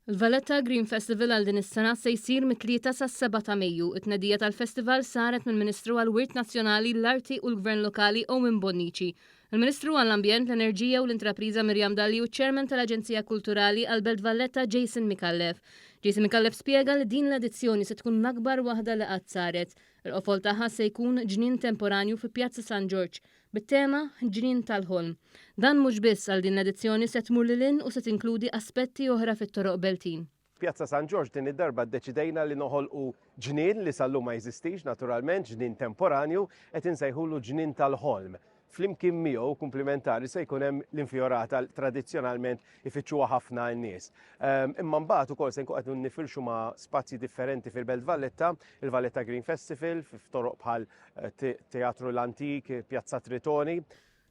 Il-Valletta Green Festival għal din is-sena se jsir mit-3 sas-7 ta' Mejju. It-tnedija tal-festival saret mill-Ministru għall-Wirt Nazzjonali l-Arti u l-Gvern Lokali Owen Bonnici. Il-Ministru għall-Ambjent, l-Enerġija u l-Intrapriża Mirjam Dalli u ċ-Chairman tal-Aġenzija Kulturali għall-Belt Valletta Jason Mikallef. Jason Mikallef spjega li din l-edizzjoni se tkun l-akbar waħda li qatt saret. Il-qofol tagħha se jkun ġnien temporanju fi Pjazza San George bit-tema Ġnien tal-ħolm. Dan mhux biss għal din l-edizzjoni se tmur lil hinn u se tinkludi aspetti oħra fit-toroq Beltin. Pjazza San George din id-darba ddeċidejna li noħolqu ġnien li sallu ma jeżistix naturalment, ġnien temporanju qed insejħulu ġnien tal-ħolm. Flimkien miegħu komplementari se jkun hemm l-infjorata tradizzjonalment ifittxuha ħafna n-nies. Imma mbagħad ukoll se nkunu qed nifirxu ma' spazji differenti fil-Belt Valletta, il-Valletta Green Festival, f'toroq bħal Teatru l-Antik, Pjazza Tritoni.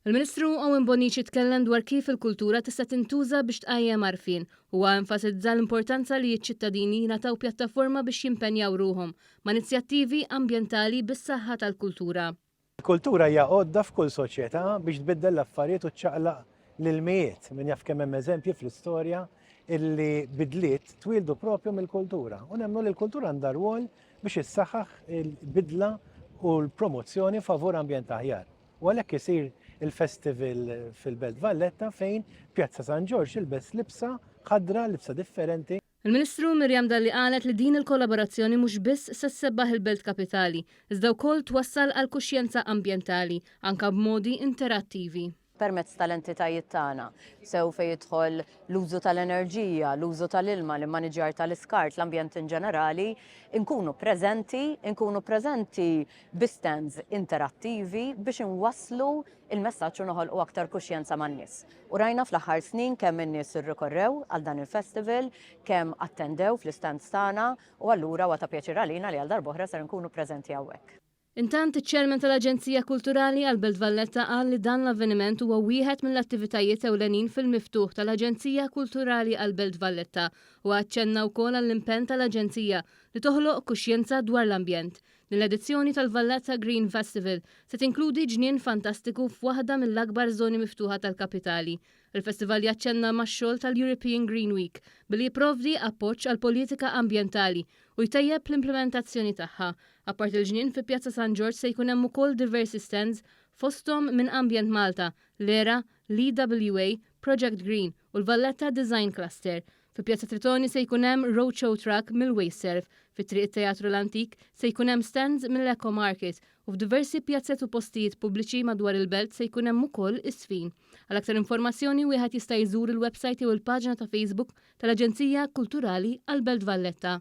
Il-Ministru Owen Bonnici tkellem dwar kif il-kultura tista' tintuża biex tqajjem għarfien u enfasizza l-importanza li ċ-ċittadini jingħataw pjattaforma biex jimpenjaw ruhom ma' inizjattivi ambjentali bis-saħħa tal-kultura. Il-kultura hija għodda f'kull soċjetà biex tbiddel l-affarijiet u tċaqlaq lil-mijiet minn jaf kemm hemm eżempji fl-istorja illi bidliet twildu propju mill-kultura. U nemmnu li l-kultura għandha rwol biex issaħħaħ il-bidla u l-promozzjoni favur ambjent aħjar. U għalhekk isir il-festival fil-Belt Valletta fejn Pjazza San George ilbes libsa ħadra, libsa differenti. Il-Ministru Mirjam Dalli qalet li din il-kollaborazzjoni mhux biss se ssebbaħ il-Belt Kapitali, iżda wkoll twassal għal kuxjenza ambjentali anke b'modi interattivi. Permezz tal-entitajiet tagħna sew fejn jidħol l-użu tal-enerġija, l-użu tal-ilma, l-immaniġjar tal-iskart, l-ambjent in ġenerali, nkunu preżenti bi stands interattivi biex inwasslu il-messaġġ u noħolqu aktar kuxjenza man-nies. U rajna fl-aħħar snin kemm in-nies irrikorrew għal dan il-festival, kemm attendew fl-istands tagħna u allura huwa ta' pjaċir għalina li għal darb'oħra ser nkunu preżenti hawnhekk. Intant iċ-Chairman tal-Aġenzija Kulturali għall-Belt Valletta qal li dan l-avveniment huwa wieħed mill-attivitajiet ewlenin fil-miftuħ tal-Aġenzija Kulturali għall-Belt Valletta u aċċenna wkoll għall-impenn tal-Aġenzija li toħloq kuxjenza dwar l-ambjent. L-edizzjoni tal-Valletta Green Festival se tinkludi ġnien fantastiku f'waħda mill-akbar żoni miftuħa tal-kapitali. Il-festival jaċċenna max-xogħol tal-European Green Week billi jipprovdi appoġġ għal politika ambjentali u jtejjeb l-implementazzjoni tagħha. Apart il-ġnien fi Pjazza San George se jkun hemm ukoll diversi stands fosthom minn Ambjent Malta, l-ERA, l-EWA, Project Green u l-Valletta Design Cluster. Fi Pjazza Tritoni se jkun hemm roadshow truck mill-Wasteserv, fit-triq Teatru l-Antik se jkun hemm stands mill-Eco Market u f'diversi pjazzet u postijiet pubbliċi madwar il-belt se jkun hemm ukoll isfin. Għal aktar informazzjoni wieħed jista' jżur il-website jew il-paġna ta' Facebook tal-Aġenzija Kulturali għall-Belt Valletta.